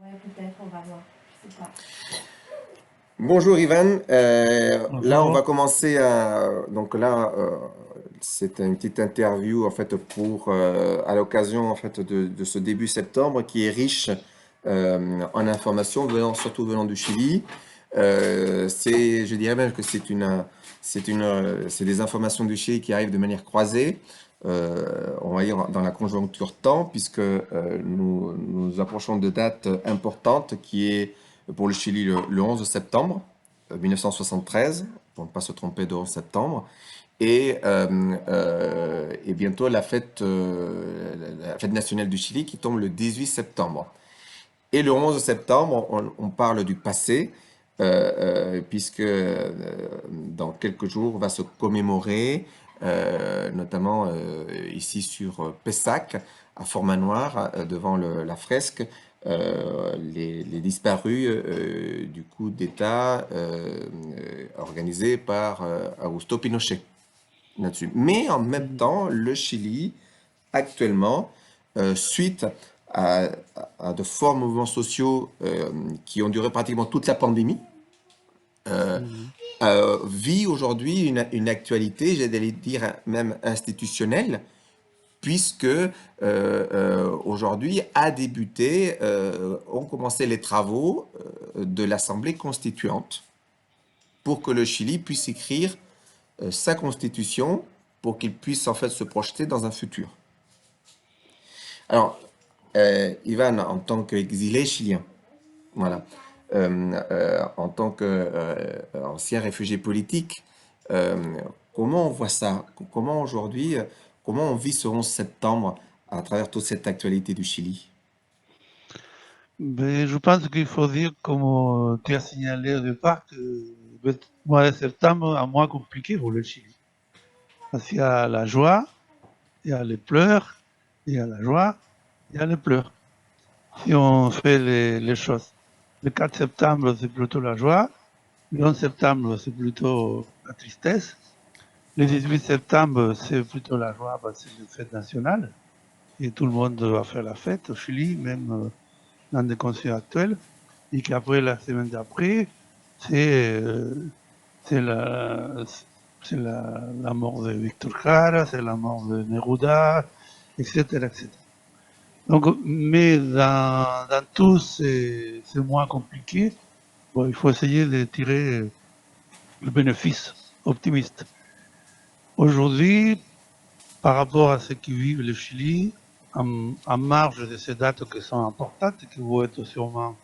Ouais, peut-être, on va voir. Je sais pas. Bonjour Ivan. Là on va Bonjour. commencer donc là c'est une petite interview en fait pour à l'occasion en fait de ce début septembre qui est riche en informations surtout venant du Chili. Je dirais même que c'est des informations du Chili qui arrivent de manière croisée. On va dire dans la conjoncture temps puisque nous approchons de dates importantes qui est pour le Chili le 11 septembre 1973, pour ne pas se tromper de 11 septembre, et bientôt la fête nationale du Chili qui tombe le 18 septembre. Et le 11 septembre, on parle du passé, puisque dans quelques jours va se commémorer, notamment ici sur Pessac, à Fort-Manoir, devant la fresque, les disparus du coup d'État organisé par Augusto Pinochet là-dessus. Mais en même temps, le Chili, actuellement, suite à, à de forts mouvements sociaux qui ont duré pratiquement toute la pandémie, euh, Mhm. vit aujourd'hui une actualité, j'allais dire même institutionnelle, puisque aujourd'hui ont commencé les travaux de l'Assemblée constituante pour que le Chili puisse écrire sa constitution pour qu'il puisse en fait se projeter dans un futur. Alors, Ivan, en tant qu'exilé chilien, voilà, en tant qu'ancien réfugié politique, euh, comment on voit ça? Comment aujourd'hui, comment on vit ce 11 septembre à travers toute cette actualité du Chili? Mais je pense qu'il faut dire, comme tu as signalé au départ, que le mois de septembre est un mois compliqué pour le Chili. Parce qu'il y a la joie, il y a les pleurs, il y a la joie, il y a les pleurs. Si on fait les choses. Le 4 septembre, c'est plutôt la joie. Le 11 septembre, c'est plutôt la tristesse. Le 18 septembre, c'est plutôt la joie parce que c'est une fête nationale. Et tout le monde va faire la fête au Chili, même dans des conditions actuelles. Et qu'après, la semaine d'après, c'est euh, c'est la, c'est la mort de Victor Jara, c'est la mort de Neruda, etc., etc. Donc, mais dans tous ces mois compliqués, bon, il faut essayer de tirer le bénéfice optimiste. Aujourd'hui, par rapport à ce qui vivent le Chili, en marge de ces dates qui sont importantes, qui vont être sûrement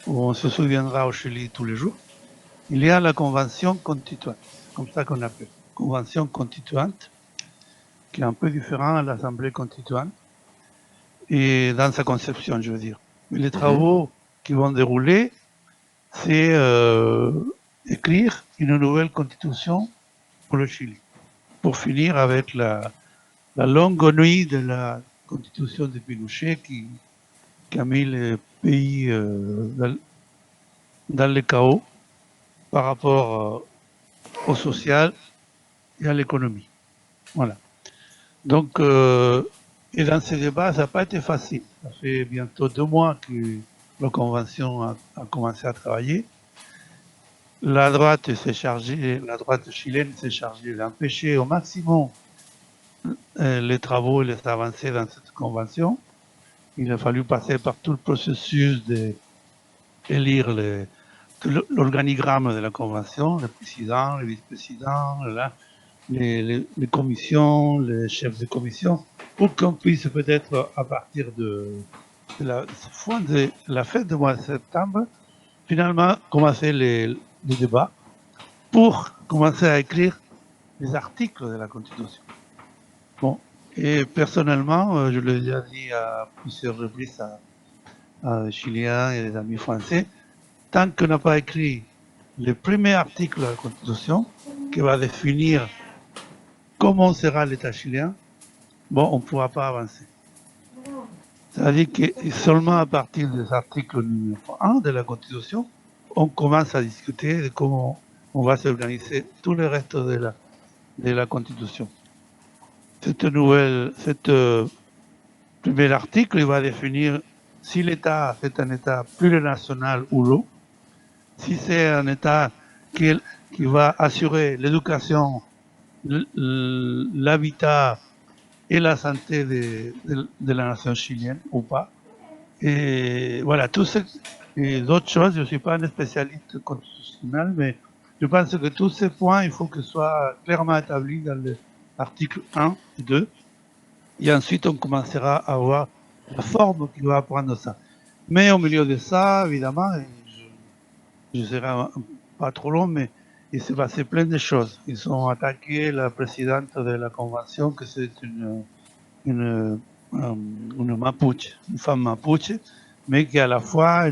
on se souviendra au Chili tous les jours, il y a la convention constituante, c'est comme ça qu'on appelle, convention constituante, qui est un peu différent à l'Assemblée constituante, et dans sa conception, je veux dire. Mais les Mhm. travaux qui vont dérouler, c'est écrire une nouvelle constitution pour le Chili, pour finir avec la longue nuit de la constitution de Pinochet qui a mis le pays dans le chaos par rapport au social et à l'économie. Voilà. Donc, et dans ces débats, ça n'a pas été facile. Ça fait bientôt 2 mois que la Convention a commencé à travailler. La droite chilienne s'est chargée d'empêcher au maximum les travaux et les avancées dans cette convention. Il a fallu passer par tout le processus d'élire l'organigramme de la convention, le président, le vice-président, les commissions, les chefs de commission, pour qu'on puisse peut-être, à partir de la fête du mois de septembre, finalement commencer les débats pour commencer à écrire les articles de la Constitution. Bon, et personnellement, je l'ai déjà dit à plusieurs reprises à des Chiliens et des amis français, tant qu'on n'a pas écrit le premier article de la Constitution, qui va définir comment sera l'État chilien, bon, on ne pourra pas avancer. C'est-à-dire que seulement à partir des articles numéro 1 de la Constitution, on commence à discuter de comment on va s'organiser tout le reste de la Constitution. Cette premier article, il va définir si l'État c'est un État plurinational ou non, si c'est un État qui, qui va assurer l'éducation, l'habitat et la santé de la nation chilienne ou pas. Et voilà, et d'autres choses, je ne suis pas un spécialiste constitutionnel, mais je pense que tous ces points, il faut que soient clairement établis dans l'article 1 et 2. Et ensuite, on commencera à voir la forme qui va prendre ça. Mais au milieu de ça, évidemment, je serai pas trop long, mais il s'est passé plein de choses. Ils ont attaqué la présidente de la convention, que c'est une Mapuche, une femme Mapuche, mais qui est à la fois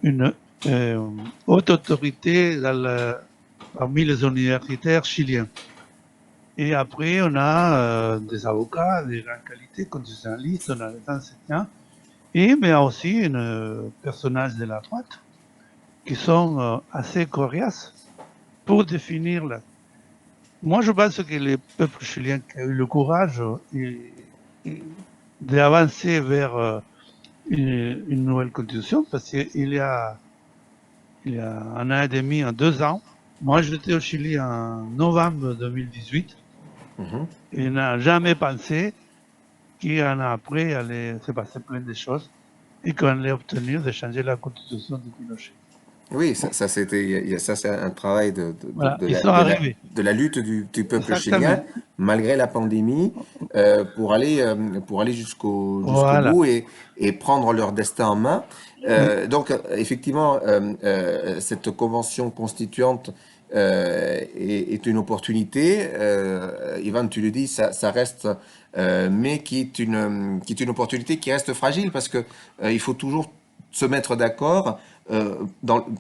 une haute autorité parmi les universitaires chiliens. Et après, on a des avocats de grande qualité, constitutionnalistes, on a des enseignants, mais aussi un personnage de la droite qui sont assez coriaces pour définir la. Moi, je pense que le peuple chilien qui a eu le courage d'avancer vers une nouvelle constitution, parce qu'il y a un an et demi, en 2 ans, moi j'étais au Chili en novembre 2018, et il n'a jamais pensé qu'un an après, il allait se passer plein de choses, et qu'on allait obtenir de changer la constitution de Pinochet. Oui, ça c'était, ça c'est un travail Voilà, ils sont arrivés. de la lutte du peuple Exactement. chilien, malgré la pandémie, pour aller jusqu'au Voilà. bout et prendre leur destin en main. Donc, effectivement, cette convention constituante est une opportunité. Ivan, tu le dis, ça reste, mais qui est une opportunité qui reste fragile parce que il faut toujours se mettre d'accord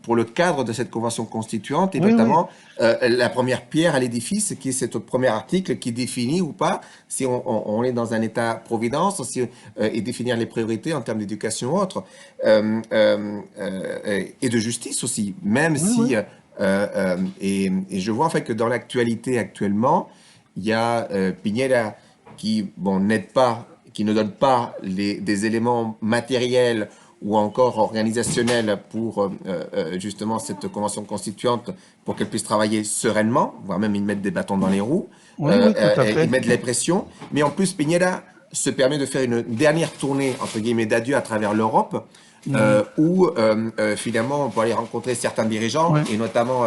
pour le cadre de cette convention constituante et Oui, notamment la première pierre à l'édifice qui est ce premier article qui définit ou pas si on est dans un état-providence et définir les priorités en termes d'éducation ou autre et de justice aussi, même si et je vois en fait que dans l'actualité actuellement il y a Piñera qui n'aide pas, qui ne donne pas des éléments matériels ou encore organisationnel pour justement cette convention constituante pour qu'elle puisse travailler sereinement, voire même ils mettent des bâtons dans les roues, tout à fait. ils mettent les pressions, mais en plus Piñera se permet de faire une dernière tournée entre guillemets d'adieu à travers l'Europe, où finalement on peut aller rencontrer certains dirigeants et notamment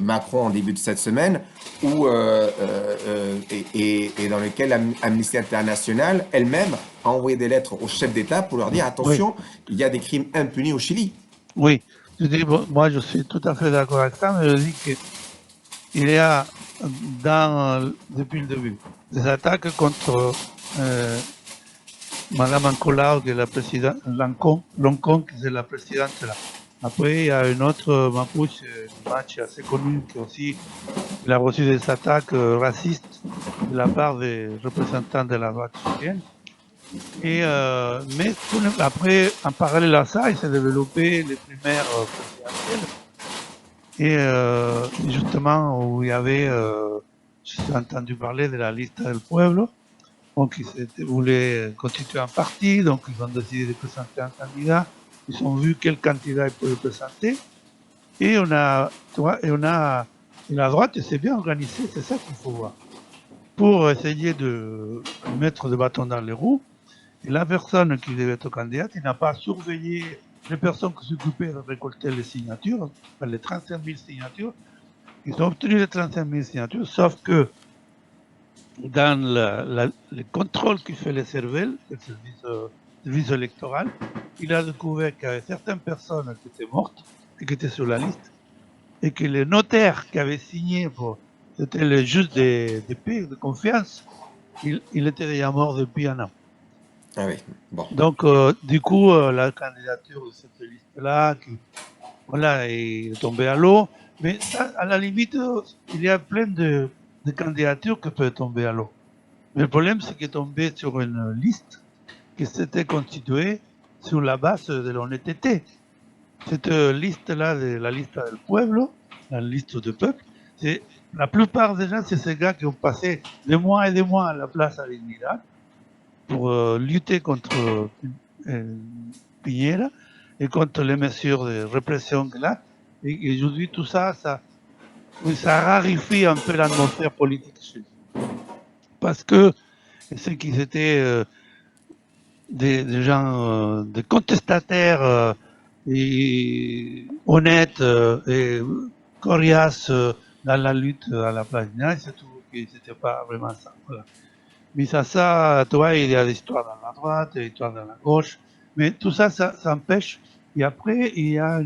Macron en début de cette semaine, et dans lequel Amnesty International elle-même a envoyé des lettres aux chefs d'État pour leur dire attention, il y a des crimes impunis au Chili. Oui, je dis, moi je suis tout à fait d'accord avec ça, mais je dis qu'il y a depuis le début des attaques contre Madame Ancolao, qui est la présidente, Loncon, qui est la présidente là. Après, il y a une autre Mapuche, une match assez connue, qui aussi il a reçu des attaques racistes de la part des représentants de la droite chilienne. Et, mais après, en parallèle à ça, il s'est développé les primaires présidentielles. Et justement, où il y avait, j'ai entendu parler de la liste del pueblo, donc ils voulaient constituer un parti, donc ils ont décidé de présenter un candidat. Ils ont vu quel candidat ils pouvaient présenter. Et la droite s'est bien organisée, c'est ça qu'il faut voir, pour essayer de mettre des bâtons dans les roues. Et la personne qui devait être candidate, il n'a pas surveillé les personnes qui s'occupaient de récolter les signatures, les 35 000 signatures. Ils ont obtenu les 35 000 signatures, sauf que dans le contrôle qu'il fait le CERVEL, le service électoral, il a découvert qu'il y avait certaines personnes qui étaient mortes et qui étaient sur la liste, et que le notaire qui avait signé, c'était le juge de paix, de confiance, il était déjà mort depuis un an. Ah oui, bon. Donc, du coup, la candidature de cette liste-là, voilà, est tombée à l'eau. Mais ça, à la limite, il y a plein de candidatures qui peuvent tomber à l'eau. Mais le problème, c'est qu'elle est tombée sur une liste qui s'était constituée sur la base de l'honnêteté. Cette liste-là, la liste del pueblo, la liste de peuple, la plupart des gens, c'est ces gars qui ont passé des mois et des mois à la place à Dignidad pour lutter contre Piñera et contre les mesures de répression qu'il a. Et aujourd'hui, tout ça, ça raréfie un peu l'atmosphère politique chez lui. Parce que ceux qui étaient des gens, des contestataires et honnêtes et coriaces dans la lutte à la place d'Inès, c'est tout, que c'était pas vraiment ça. Voilà. Mais ça, tu vois, il y a l'histoire dans la droite, l'histoire dans la gauche, mais tout ça, ça empêche. Et après, il y a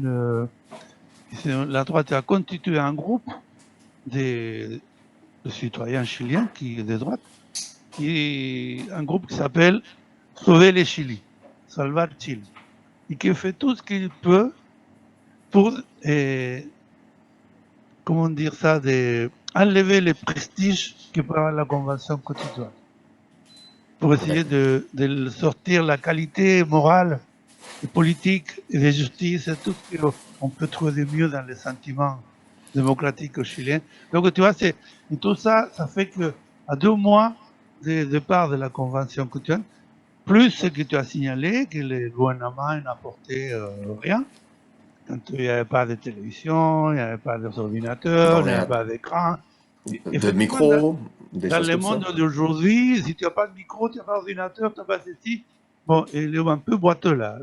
la droite a constitué un groupe de citoyens chiliens de droite, un groupe qui s'appelle Sauver le Chili, Salvar Chile, et qui fait tout ce qu'il peut pour, comment dire ça, enlever le prestige que peut avoir la Convention constitutionnelle, pour essayer de sortir la qualité morale et politique et de justice et tout ce qu'on peut trouver de mieux dans les sentiments démocratiques chiliens. Donc tu vois, et tout ça, ça fait que à 2 mois du départ de la Convention constitutionnelle, plus ce que tu as signalé, que le gouvernement n'apportait rien, quand il n'y avait pas de télévision, il n'y avait pas d'ordinateur, il n'y avait pas d'écran. De micro, des Dans choses le comme ça. monde d'aujourd'hui, si tu n'as pas de micro, tu n'as pas d'ordinateur, tu n'as pas ceci, bon, il est un peu boiteux là.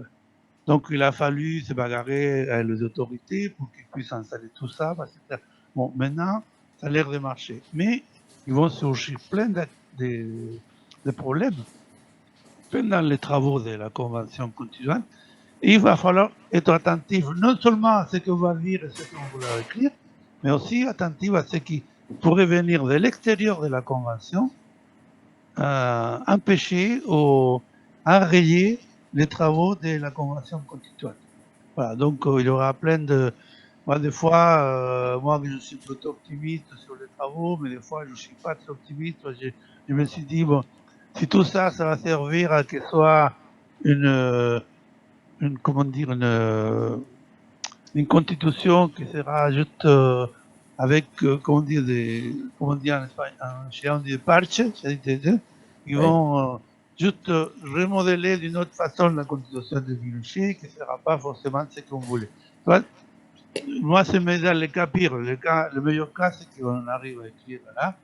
Donc il a fallu se bagarrer avec les autorités pour qu'ils puissent installer tout ça. Parce que, bon, maintenant, ça a l'air de marcher. Mais ils vont surgir plein de problèmes pendant les travaux de la Convention constitutionnelle. Et il va falloir être attentif non seulement à ce qu'on va dire et ce qu'on va écrire, mais aussi attentif à ce qui pourrait venir de l'extérieur de la Convention, empêcher ou enrayer les travaux de la Convention constitutionnelle. Voilà, donc il y aura plein de... Moi, des fois, moi, je suis plutôt optimiste sur les travaux, mais des fois, je ne suis pas très optimiste. Je me suis dit, bon, si tout ça, ça va servir à que ce soit comment dire, une constitution qui sera juste avec, comment dire en Espagne, on dit parche, ils vont juste remodeler d'une autre façon la constitution de Pinochet, qui ne sera pas forcément ce qu'on voulait. Moi, c'est dans le cas pire. Le meilleur cas, c'est qu'on arrive à écrire là.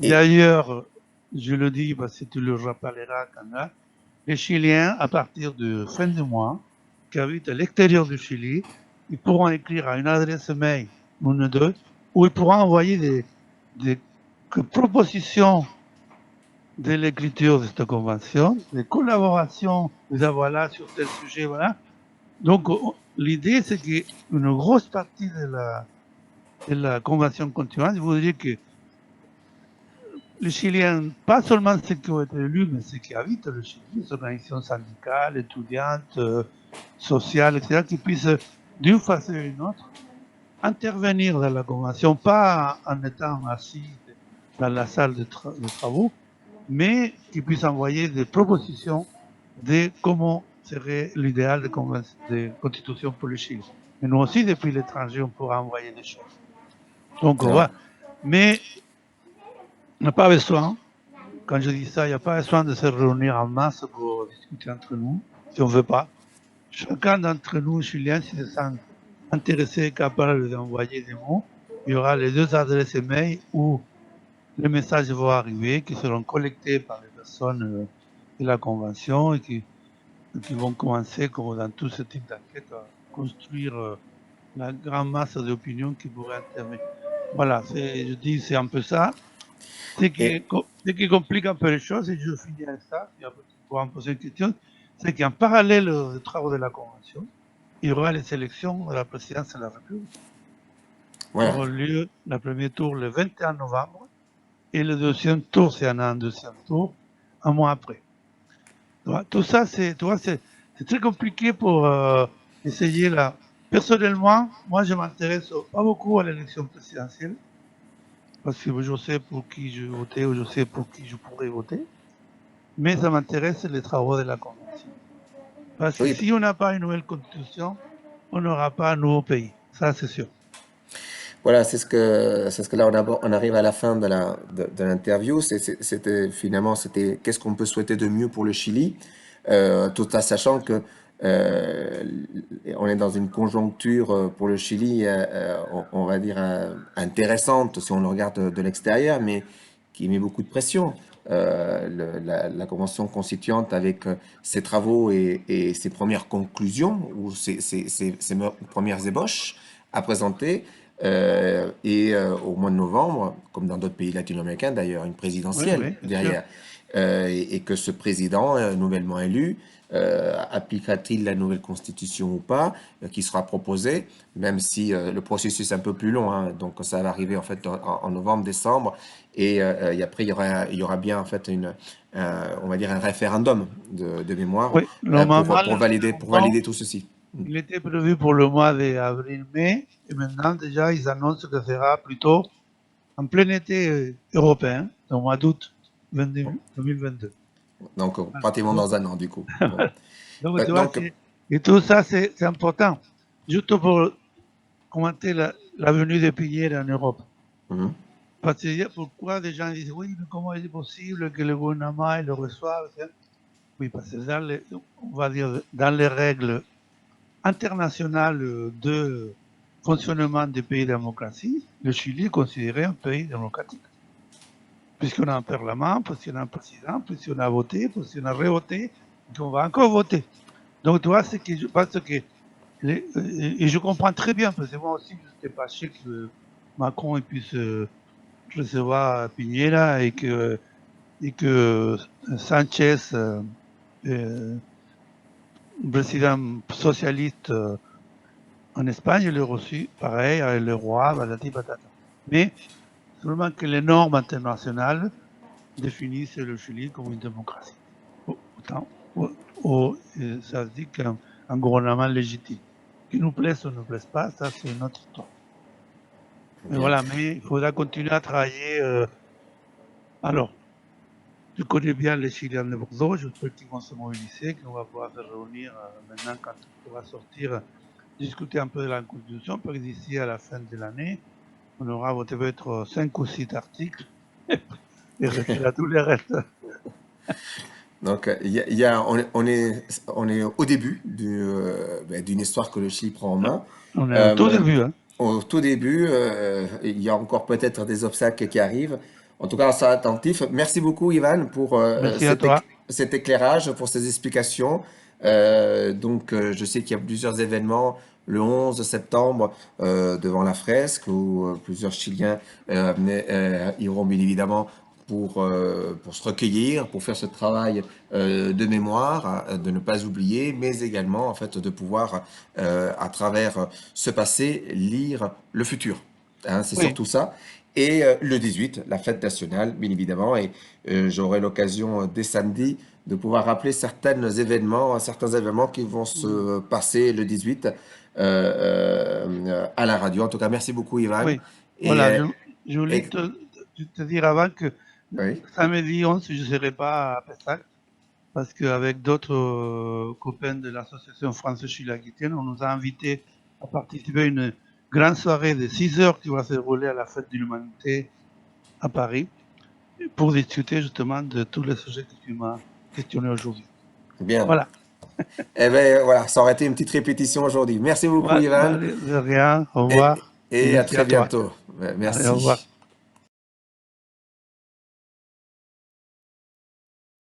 D'ailleurs, je le dis parce que tu le rappelleras quand même, les Chiliens, à partir de fin du mois, qui habitent à l'extérieur du Chili, ils pourront écrire à une adresse mail, une ou deux, où ils pourront envoyer des propositions de l'écriture de cette convention, des collaborations, voilà, sur tel sujet, voilà. Donc, l'idée, c'est qu'une grosse partie de la convention constitutionnelle voudrait que les Chiliens, pas seulement ceux qui ont été élus, mais ceux qui habitent le Chili, les organisations syndicales, étudiantes, sociales, etc., qui puissent, d'une façon ou d'une autre, intervenir dans la convention, pas en étant assis dans la salle de travaux, mais qui puissent envoyer des propositions de comment serait l'idéal de constitution pour le Chili. Et nous aussi, depuis l'étranger, on pourra envoyer des choses. Donc, voilà. Mais on n'a pas besoin, quand je dis ça, il n'y a pas besoin de se réunir en masse pour discuter entre nous, si on ne veut pas. Chacun d'entre nous, Chiliens, s'il se sent intéressé et capable d'envoyer des mots, il y aura les 2 adresses mail où les messages vont arriver, qui seront collectés par les personnes de la Convention et qui vont commencer, comme dans tout ce type d'enquête, à construire la grande masse d'opinions qui pourrait intervenir. Voilà, je dis c'est un peu ça. Ce qui complique un peu les choses, et je finis avec ça, et après tu pourras me poser une question, c'est qu'en parallèle aux travaux de la Convention, il y aura les élections de la présidence de la République. Voilà. Qui auront lieu, le premier tour le 21 novembre, et le deuxième tour, c'est un deuxième tour, un mois après. Donc, tout ça, c'est très compliqué pour essayer là. Personnellement, moi, je m'intéresse pas beaucoup à l'élection présidentielle, parce que je sais pour qui je vais voter ou je sais pour qui je pourrais voter, mais ça m'intéresse les travaux de la Convention. Parce que si on n'a pas une nouvelle constitution, on n'aura pas un nouveau pays. Ça, c'est sûr. Voilà, c'est ce que là on arrive à la fin de l'interview. C'était qu'est-ce qu'on peut souhaiter de mieux pour le Chili. tout en sachant que on est dans une conjoncture pour le Chili, on va dire intéressante si on le regarde de l'extérieur, mais qui met beaucoup de pression. La Convention constituante avec ses travaux et ses premières conclusions ou ses premières ébauches à présenter. Au mois de novembre, comme dans d'autres pays latino-américains d'ailleurs, une Oui, présidentielle oui, bien sûr. derrière. Et que ce président nouvellement élu appliquera-t-il la nouvelle constitution ou pas qui sera proposée, même si le processus est un peu plus long, hein, donc ça va arriver en fait en novembre, décembre, et après il y aura bien en fait on va dire un référendum de mémoire Oui, normalement, le pour référendum, valider tout ceci. il était prévu pour le mois d'avril-mai, et maintenant déjà ils annoncent que ce sera plutôt en plein été européen, au mois d'août 2022. Donc Voilà. pratiquement dans un an du coup. Bon. Donc tu vois, Donc, et tout ça c'est important. Juste pour commenter la venue de Piñera en Europe. Parce que pourquoi des gens disent oui, mais comment est-il possible que le gouvernement le reçoive? Oui, parce que on va dire, dans les règles internationales de fonctionnement des pays démocratiques, le Chili est considéré un pays démocratique. Puisqu'on a un parlement, puisqu'on a un président, puisqu'on a voté, puisqu'on a revoté, et qu'on va encore voter. Donc, tu vois, c'est que je pense que, et je comprends très bien, parce que moi aussi, je n'étais pas sûr que Macron puisse recevoir Piñera et que Sanchez, président socialiste en Espagne, il est reçu pareil avec le roi, patati patata. Mais seulement que les normes internationales définissent le Chili comme une démocratie. Autant, ça se dit qu'un gouvernement légitime. Qu'il nous plaise ou ne nous plaise pas, ça c'est une autre histoire. Mais voilà, mais il faudra continuer à travailler. Alors, je connais bien les Chiliens de Bordeaux, j'espère qu'ils vont se mobiliser, qu'on va pouvoir se réunir maintenant quand on va sortir, discuter un peu de la Constitution, parce que d'ici à la fin de l'année, on aura peut-être 5 ou 6 articles et retirer tous les restes. Donc, on est au début d'une histoire que le Chili prend en main. On est au tout début. Hein. Au tout début, il y a encore peut-être des obstacles qui arrivent. En tout cas, on sera attentif. Merci beaucoup, Ivan, pour Merci à toi. cet éclairage, pour ces explications. Je sais qu'il y a plusieurs événements le 11 septembre devant la fresque où plusieurs Chiliens iront bien évidemment pour se recueillir, pour faire ce travail de mémoire, de ne pas oublier, mais également en fait de pouvoir, à travers ce passé, lire le futur. Hein, c'est Oui. surtout ça. Et le 18, la fête nationale, bien évidemment, et j'aurai l'occasion dès samedi de pouvoir rappeler certains événements qui vont se passer le 18 à la radio. En tout cas, merci beaucoup, Ivan. Oui. Et, Voilà, je voulais te dire avant que oui. samedi 11, je ne serai pas à Pessac, parce qu'avec d'autres copains de l'association France-Chili Aquitaine, on nous a invités à participer à une grande soirée de 6 heures qui va se dérouler à la Fête de l'Humanité à Paris, pour discuter justement de tous les sujets que tu m'as questionné aujourd'hui. Bien. Voilà. Eh bien, voilà, ça aurait été une petite répétition aujourd'hui. Merci beaucoup, Ivan. De rien, au revoir. Et à très bientôt. Merci. Allez, au revoir.